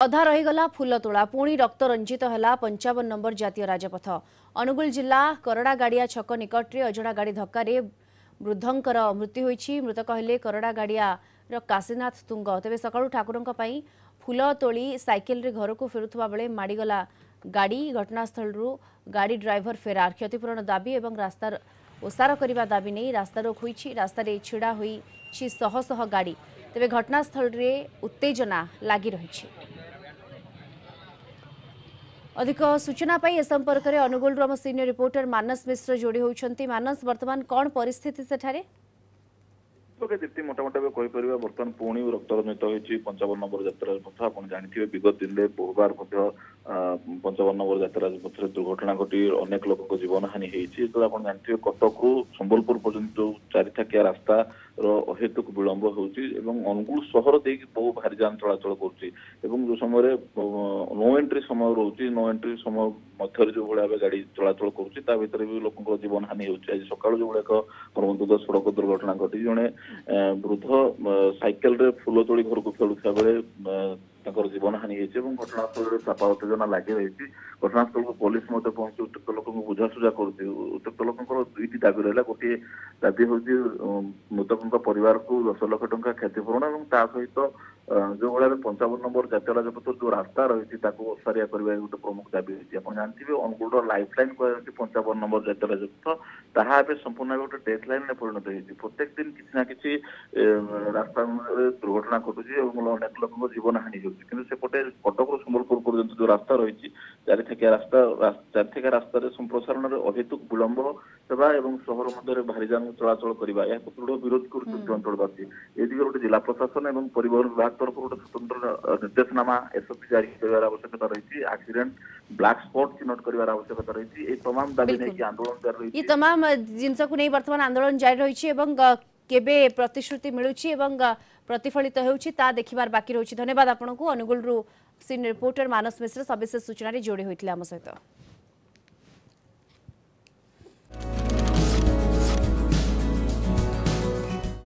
अधा रहीगला फूल तोड़ा पुणी रक्त रंजित है 55 नंबर जातीय राजपथ। अनुगुल जिला करड़ागाड़िया छक निकट में अजड़ा गाड़ी धक्कर वृद्धंकर मृत्यु होईछि। मृतक हेले करड़ागाड़िया काशीनाथ तुंग। तेज सका ठाकुर फूल तोली साइकेल रे घर को फेरुवा बेले माड़ीगला गाड़ी। घटनास्थल गाड़ी ड्राइवर फेरार। क्षतिपूरण दाबी और रास्ता ओसार करने दाबी नहीं रास्ता रोक होईछि। रास्तार छिड़ा होईछि शह शह गाड़ी। तेज घटनास्थल रे उत्तेजना लगी रही। अधिक सूचना पाई ए संपर्क में अनुगुल आम सीनियर रिपोर्टर मानस मिश्र जोड़ी होती। मानस वर्तमान कौन परिस्थिति सेठारे? दीप्ति मोटामोटी कहीपर बर्तमान पुणी रक्त रंजित होती 55 नंबर यात्रा राजपथ। आप जानते हैं विगत दिन में बहुबार 55 नंबर यात्रा राजपथ दुर्घटना घटी अनेक लोक जीवन हानि होती। आप जानते हैं कटक रु संबलपुर पर्यंत जो चारिथाकिया रास्ता अहेतुक विलंब होनुगुल सहर दे बहु भारी जान चलाचल कर समय नो एंट्री समय रोचे नो एंट्री समय मध्य जो भाई गाड़ी चलाचल कर भी लोक जीवन हानि होती। आज सका जो भाई एक कर्मदुग सड़क दुर्घटना घटी जड़े वृद्ध साइकेल रे फूल तोड़ी घर को फेलुवा बेले जीवन हानि होती। घटनास्थल चापा उत्तेजना लगी रही। घटनास्थल को पुलिस पहुंची उत्त्यक्त लोक बुझासुझा कर उत्त्यक्त लोक दुईटी दाबी रहा। गोटे दाबी हूँ मृतक परिवार को 10 लाख टंका क्षतिपूरण और सहित जो भाई 55 नंबर जातीय राजपथ जो रास्ता रही ओसारिया करने गोटे प्रमुख दाबी होती। आप जानते हैं अनुगुल लाइफ लाइन कह 55 नंबर जातीय राजपथ ताहा संपूर्ण गोटे डेथ लाइन में परिणत होती। प्रत्येक दिन किसी ना कि रास्ता दुर्घटना घटुची और अनेक लोक जीवन हानि होती। कि सेपटे कटक रु संबलपुर पर्यंत जो रास्ता रही चारिथाकिया रास्ता संप्रसारण अहेतुक विलंब सेवा और सहर मध्य भारी जान चलाचल करने दृढ़ विरोध कर अंचलवासी ए दिग गोटे जिला प्रशासन और परिवहन विभाग तरफ गोटे स्वतंत्र निर्देशनामा एसओपी जारी कर आवश्यकता रही। एक्सीडेंट ब्लैक स्पॉट चिन्हट कर आवश्यकता रही। तमाम दाबी नहीं आंदोलन जारी रही। तमाम जिनस को नहीं वर्तमान आंदोलन जारी रही। केबे प्रतिश्रुति मिलुची एवं प्रतिफलित होउची ता देखिबार बाकी रही। धन्यवाद आपको। अनुगुल सीनियर रिपोर्टर मानस मिश्र सविशेष सूचना जोड़ी होते आम सहित।